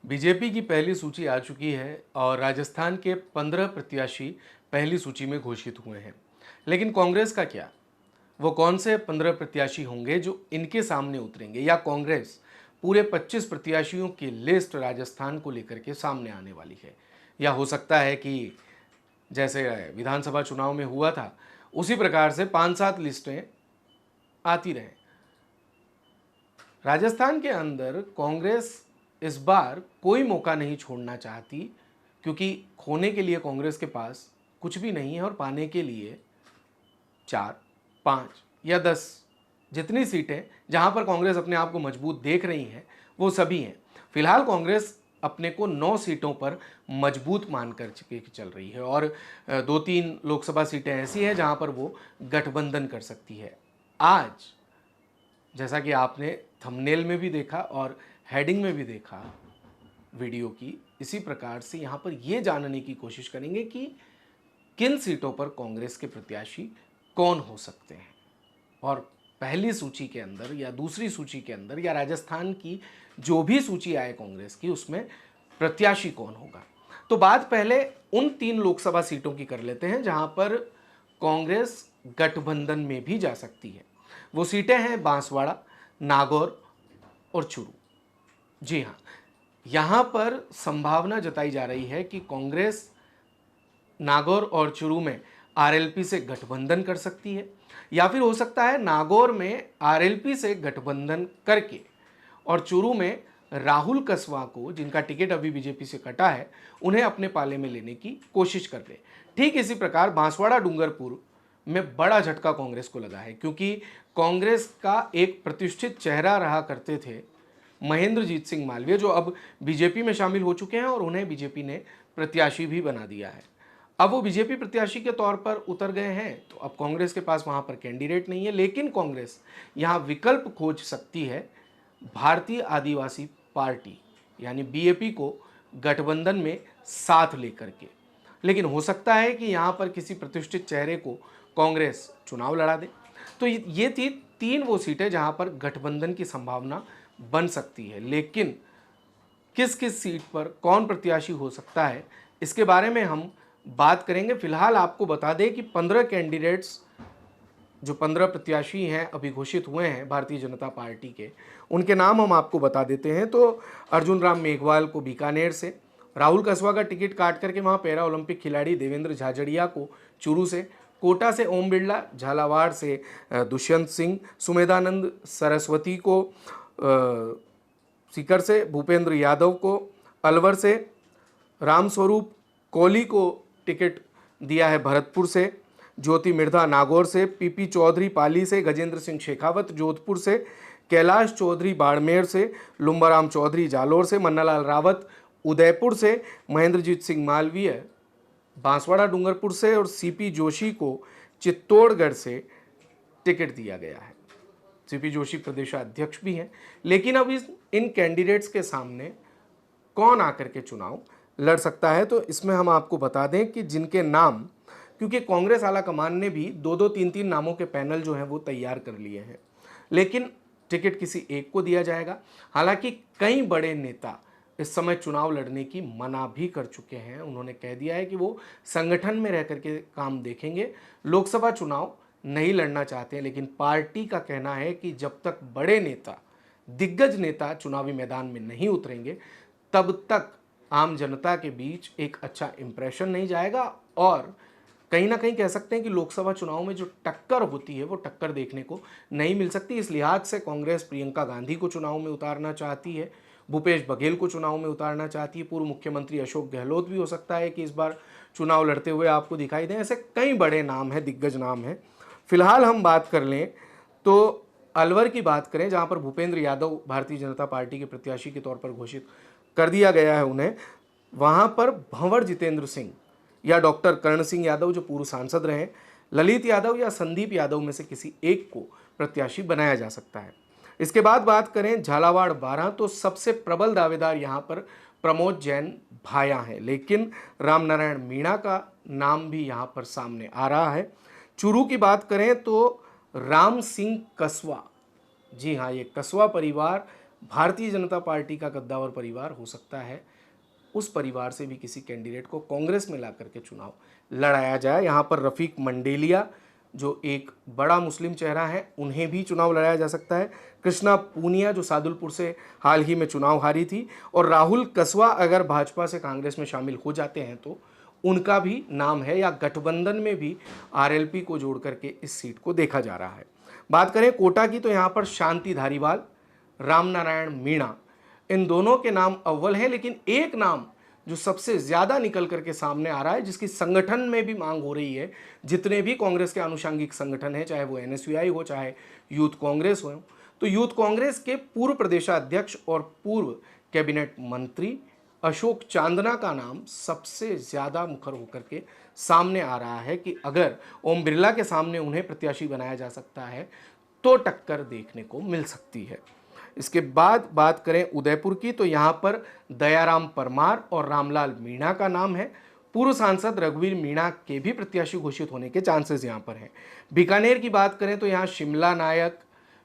BJP की पहली सूची आ चुकी है और राजस्थान के 15 प्रत्याशी पहली सूची में घोषित हुए हैं। लेकिन कांग्रेस का क्या? वो कौन से 15 प्रत्याशी होंगे जो इनके सामने उतरेंगे, या कांग्रेस पूरे 25 प्रत्याशियों की लिस्ट राजस्थान को लेकर के सामने आने वाली है? या हो सकता है कि जैसे विधानसभा चुनाव में हुआ था उसी प्रकार से 5-7 लिस्टें आती रहें। राजस्थान के अंदर कांग्रेस इस बार कोई मौका नहीं छोड़ना चाहती, क्योंकि खोने के लिए कांग्रेस के पास कुछ भी नहीं है और पाने के लिए 4, 5 या 10 जितनी सीटें जहां पर कांग्रेस अपने आप को मजबूत देख रही है वो सभी हैं। फिलहाल कांग्रेस अपने को 9 सीटों पर मजबूत मानकर के चल रही है और 2-3 लोकसभा सीटें ऐसी हैं जहां पर वो गठबंधन कर सकती है। आज जैसा कि आपने थंबनेल में भी देखा और हेडिंग में भी देखा वीडियो की, इसी प्रकार से यहाँ पर ये जानने की कोशिश करेंगे कि किन सीटों पर कांग्रेस के प्रत्याशी कौन हो सकते हैं और पहली सूची के अंदर या दूसरी सूची के अंदर या राजस्थान की जो भी सूची आए कांग्रेस की, उसमें प्रत्याशी कौन होगा। तो बात पहले उन 3 लोकसभा सीटों की कर लेते हैं जहां पर कांग्रेस गठबंधन में भी जा सकती है। वो सीटें हैं बांसवाड़ा, नागौर और चुरू। जी हाँ, यहां पर संभावना जताई जा रही है कि कांग्रेस नागौर और चुरू में आरएलपी से गठबंधन कर सकती है, या फिर हो सकता है नागौर में आरएलपी से गठबंधन करके और चुरू में राहुल कसवा को, जिनका टिकट अभी बीजेपी से कटा है, उन्हें अपने पाले में लेने की कोशिश कर ले। ठीक इसी प्रकार बांसवाड़ा डूंगरपुर में बड़ा झटका कांग्रेस को लगा है, क्योंकि कांग्रेस का एक प्रतिष्ठित चेहरा रहा करते थे महेंद्रजीत सिंह मालवीय, जो अब बीजेपी में शामिल हो चुके हैं और उन्हें बीजेपी ने प्रत्याशी भी बना दिया है। अब वो बीजेपी प्रत्याशी के तौर पर उतर गए हैं, तो अब कांग्रेस के पास वहां पर कैंडिडेट नहीं है, लेकिन कांग्रेस यहां विकल्प खोज सकती है भारतीय आदिवासी पार्टी यानी बीएपी को गठबंधन में साथ लेकर के। लेकिन हो सकता है कि यहां पर किसी प्रतिष्ठित चेहरे को कांग्रेस चुनाव लड़ा दे। तो ये थी 3 वो सीटें जहां पर गठबंधन की संभावना बन सकती है। लेकिन किस किस सीट पर कौन प्रत्याशी हो सकता है, इसके बारे में हम बात करेंगे। फिलहाल आपको बता दें कि 15 कैंडिडेट्स, जो 15 प्रत्याशी हैं अभी घोषित हुए हैं भारतीय जनता पार्टी के, उनके नाम हम आपको बता देते हैं। तो अर्जुन राम मेघवाल को बीकानेर से, राहुल कसवा का टिकट काट करके वहाँ पैरा ओलंपिक खिलाड़ी देवेंद्र झाझड़िया को चूरू से, कोटा से ओम बिरला, झालावाड़ से दुष्यंत सिंह, सुमेधानंद सरस्वती को सीकर से, भूपेंद्र यादव को अलवर से, रामस्वरूप कोहली को टिकट दिया है भरतपुर से, ज्योति मिर्धा नागौर से, पीपी चौधरी पाली से, गजेंद्र सिंह शेखावत जोधपुर से, कैलाश चौधरी बाड़मेर से, लुम्बाराम चौधरी जालोर से, मन्नालाल रावत उदयपुर से, महेंद्रजीत सिंह मालवीय बांसवाड़ा डूंगरपुर से और सीपी जोशी को चित्तौड़गढ़ से टिकट दिया गया है। सीपी जोशी प्रदेशाध्यक्ष भी हैं। लेकिन अब इन कैंडिडेट्स के सामने कौन आकर के चुनाव लड़ सकता है, तो इसमें हम आपको बता दें कि जिनके नाम, क्योंकि कांग्रेस आला कमान ने भी 2-2, 3-3 नामों के पैनल जो हैं वो तैयार कर लिए हैं, लेकिन टिकट किसी एक को दिया जाएगा। हालांकि कई बड़े नेता इस समय चुनाव लड़ने की मना भी कर चुके हैं। उन्होंने कह दिया है कि वो संगठन में रह करके काम देखेंगे, लोकसभा चुनाव नहीं लड़ना चाहते हैं। लेकिन पार्टी का कहना है कि जब तक बड़े नेता, दिग्गज नेता चुनावी मैदान में नहीं उतरेंगे, तब तक आम जनता के बीच एक अच्छा इंप्रेशन नहीं जाएगा और कहीं ना कहीं कह सकते हैं कि लोकसभा चुनाव में जो टक्कर होती है वो टक्कर देखने को नहीं मिल सकती। इस लिहाज से कांग्रेस प्रियंका गांधी को चुनाव में उतारना चाहती है, भूपेश बघेल को चुनाव में उतारना चाहती है, पूर्व मुख्यमंत्री अशोक गहलोत भी हो सकता है कि इस बार चुनाव लड़ते हुए आपको दिखाई दें। ऐसे कई बड़े नाम हैं, दिग्गज नाम हैं। फिलहाल हम बात कर लें तो अलवर की बात करें, जहां पर भूपेंद्र यादव भारतीय जनता पार्टी के प्रत्याशी के तौर पर घोषित कर दिया गया है उन्हें, वहां पर भंवर जितेंद्र सिंह या डॉक्टर कर्ण सिंह यादव जो पूर्व सांसद रहे, ललित यादव या संदीप यादव में से किसी एक को प्रत्याशी बनाया जा सकता है। इसके बाद बात करें झालावाड़ 12, तो सबसे प्रबल दावेदार यहां पर प्रमोद जैन भाया हैं, लेकिन रामनारायण मीणा का नाम भी यहां पर सामने आ रहा है। चुरू की बात करें तो राम सिंह कसवा, जी हाँ, ये कसवा परिवार भारतीय जनता पार्टी का कद्दावर परिवार हो सकता है उस परिवार से भी किसी कैंडिडेट को कांग्रेस में ला करके चुनाव लड़ाया जाए। यहाँ पर रफीक मंडेलिया जो एक बड़ा मुस्लिम चेहरा है, उन्हें भी चुनाव लड़ाया जा सकता है। कृष्णा पूनिया जो सादुलपुर से हाल ही में चुनाव हारी थी, और राहुल कसवा अगर भाजपा से कांग्रेस में शामिल हो जाते हैं तो उनका भी नाम है, या गठबंधन में भी आरएलपी को जोड़ करके इस सीट को देखा जा रहा है। बात करें कोटा की तो यहाँ पर शांति धारीवाल, रामनारायण मीणा, इन दोनों के नाम अव्वल हैं, लेकिन एक नाम जो सबसे ज्यादा निकल करके सामने आ रहा है, जिसकी संगठन में भी मांग हो रही है, जितने भी कांग्रेस के आनुषंगिक संगठन हैं, चाहे वो एनएसयूआई हो, चाहे यूथ कांग्रेस हो, तो यूथ कांग्रेस के पूर्व प्रदेशाध्यक्ष और पूर्व कैबिनेट मंत्री अशोक चांदना का नाम सबसे ज्यादा मुखर होकर के सामने आ रहा है कि अगर ओम बिरला के सामने उन्हें प्रत्याशी बनाया जा सकता है तो टक्कर देखने को मिल सकती है। इसके बाद बात करें उदयपुर की तो यहाँ पर दयाराम परमार और रामलाल मीणा का नाम है। पूर्व सांसद रघुवीर मीणा के भी प्रत्याशी घोषित होने के चांसेस यहाँ पर हैं। बीकानेर की बात करें तो यहाँ शिमला नायक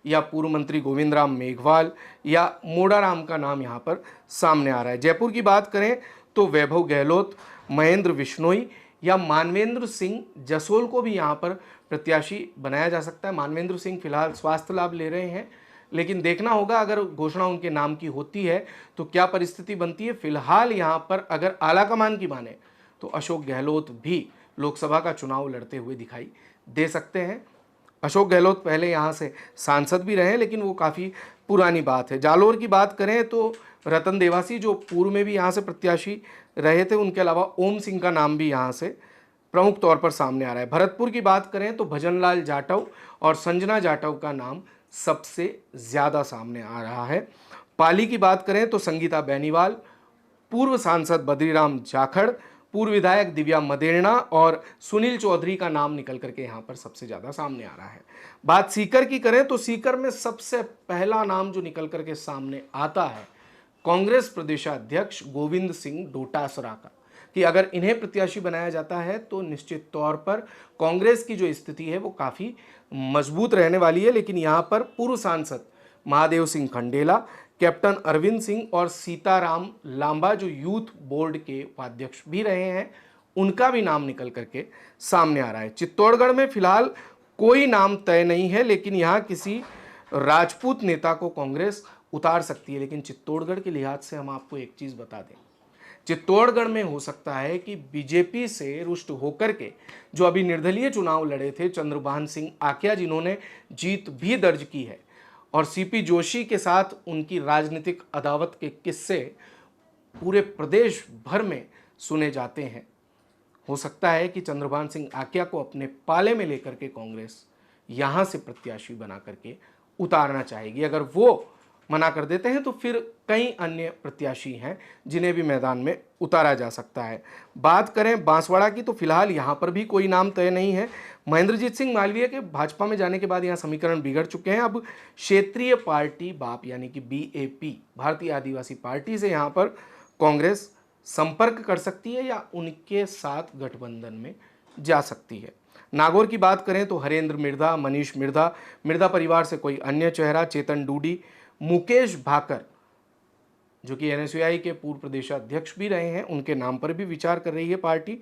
या पूर्व मंत्री गोविंद राम मेघवाल या मोडाराम का नाम यहाँ पर सामने आ रहा है। जयपुर की बात करें तो वैभव गहलोत, महेंद्र बिश्नोई या मानवेंद्र सिंह जसोल को भी यहाँ पर प्रत्याशी बनाया जा सकता है। मानवेंद्र सिंह फिलहाल स्वास्थ्य लाभ ले रहे हैं, लेकिन देखना होगा अगर घोषणा उनके नाम की होती है तो क्या परिस्थिति बनती है। फिलहाल यहाँ पर अगर आलाकमान की माने तो अशोक गहलोत भी लोकसभा का चुनाव लड़ते हुए दिखाई दे सकते हैं। अशोक गहलोत पहले यहाँ से सांसद भी रहे, लेकिन वो काफ़ी पुरानी बात है। जालोर की बात करें तो रतन देवासी जो पूर्व में भी यहाँ से प्रत्याशी रहे थे, उनके अलावा ओम सिंह का नाम भी यहाँ से प्रमुख तौर पर सामने आ रहा है। भरतपुर की बात करें तो भजनलाल जाटव और संजना जाटव का नाम सबसे ज़्यादा सामने आ रहा है। पाली की बात करें तो संगीता बेनीवाल, पूर्व सांसद बद्रीराम जाखड़, पूर्व विधायक दिव्या मदेरणा और सुनील चौधरी का नाम निकल करके यहाँ पर सबसे ज़्यादा सामने आ रहा है। बात सीकर की करें तो सीकर में सबसे पहला नाम जो निकल करके सामने आता है कांग्रेस प्रदेशाध्यक्ष गोविंद सिंह डोटासरा का, कि अगर इन्हें प्रत्याशी बनाया जाता है तो निश्चित तौर पर कांग्रेस की जो स्थिति है वो काफ़ी मजबूत रहने वाली है। लेकिन यहाँ पर पूर्व सांसद महादेव सिंह खंडेला, कैप्टन अरविंद सिंह और सीताराम लांबा जो यूथ बोर्ड के उपाध्यक्ष भी रहे हैं, उनका भी नाम निकल करके सामने आ रहा है। चित्तौड़गढ़ में फिलहाल कोई नाम तय नहीं है, लेकिन यहाँ किसी राजपूत नेता को कांग्रेस उतार सकती है। लेकिन चित्तौड़गढ़ के लिहाज से हम आपको एक चीज़ बता दें, चित्तौड़गढ़ में हो सकता है कि बीजेपी से रुष्ट होकर के जो अभी निर्दलीय चुनाव लड़े थे चंद्रभान सिंह आकिया, जिन्होंने जीत भी दर्ज की है, और सीपी जोशी के साथ उनकी राजनीतिक अदावत के किस्से पूरे प्रदेश भर में सुने जाते हैं। हो सकता है कि चंद्रभान सिंह आकिया को अपने पाले में लेकर के कांग्रेस यहाँ से प्रत्याशी बना करके उतारना चाहेगी। अगर वो मना कर देते हैं तो फिर कई अन्य प्रत्याशी हैं जिन्हें भी मैदान में उतारा जा सकता है। बात करें बांसवाड़ा की तो फिलहाल यहाँ पर भी कोई नाम तय नहीं है। महेंद्रजीत सिंह मालवीय के भाजपा में जाने के बाद यहाँ समीकरण बिगड़ चुके हैं। अब क्षेत्रीय पार्टी बाप यानी कि बीएपी, भारतीय आदिवासी पार्टी से यहाँ पर कांग्रेस संपर्क कर सकती है या उनके साथ गठबंधन में जा सकती है। नागौर की बात करें तो हरेंद्र मिर्धा, मनीष मिर्धा, मिर्धा परिवार से कोई अन्य चेहरा, चेतन डूडी, मुकेश भाकर जो कि एनएसयूआई के पूर्व प्रदेशाध्यक्ष भी रहे हैं, उनके नाम पर भी विचार कर रही है पार्टी।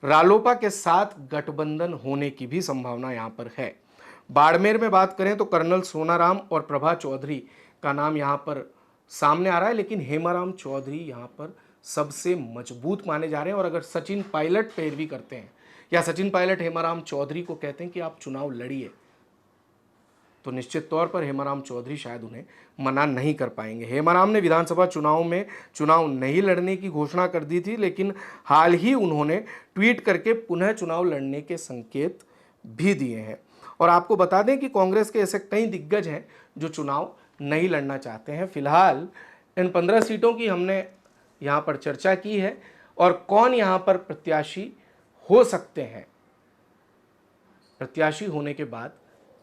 रालोपा के साथ गठबंधन होने की भी संभावना यहां पर है। बाड़मेर में बात करें तो कर्नल सोनाराम और प्रभा चौधरी का नाम यहां पर सामने आ रहा है, लेकिन हेमाराम चौधरी यहां पर सबसे मजबूत माने जा रहे हैं। और अगर सचिन पायलट पैरवी करते हैं या सचिन पायलट हेमाराम चौधरी को कहते हैं कि आप चुनाव लड़िए, तो निश्चित तौर पर हेमाराम चौधरी शायद उन्हें मना नहीं कर पाएंगे। हेमाराम ने विधानसभा चुनाव में चुनाव नहीं लड़ने की घोषणा कर दी थी, लेकिन हाल ही उन्होंने ट्वीट करके पुनः चुनाव लड़ने के संकेत भी दिए हैं। और आपको बता दें कि कांग्रेस के ऐसे कई दिग्गज हैं जो चुनाव नहीं लड़ना चाहते हैं। फिलहाल इन 15 सीटों की हमने यहाँ पर चर्चा की है, और कौन यहाँ पर प्रत्याशी हो सकते हैं, प्रत्याशी होने के बाद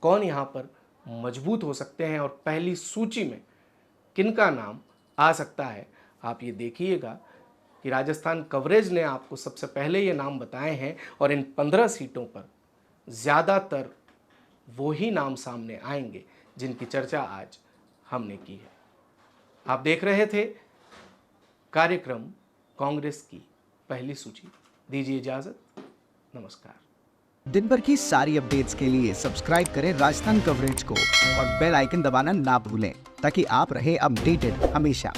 कौन यहाँ पर मजबूत हो सकते हैं और पहली सूची में किनका नाम आ सकता है, आप ये देखिएगा कि राजस्थान कवरेज ने आपको सबसे पहले ये नाम बताए हैं। और इन 15 सीटों पर ज़्यादातर वो ही नाम सामने आएंगे जिनकी चर्चा आज हमने की है। आप देख रहे थे कार्यक्रम कांग्रेस की पहली सूची। दीजिए इजाजत, नमस्कार। दिन भर की सारी अपडेट्स के लिए सब्सक्राइब करें राजस्थान कवरेज को और बेल आइकन दबाना ना भूलें ताकि आप रहे अपडेटेड हमेशा।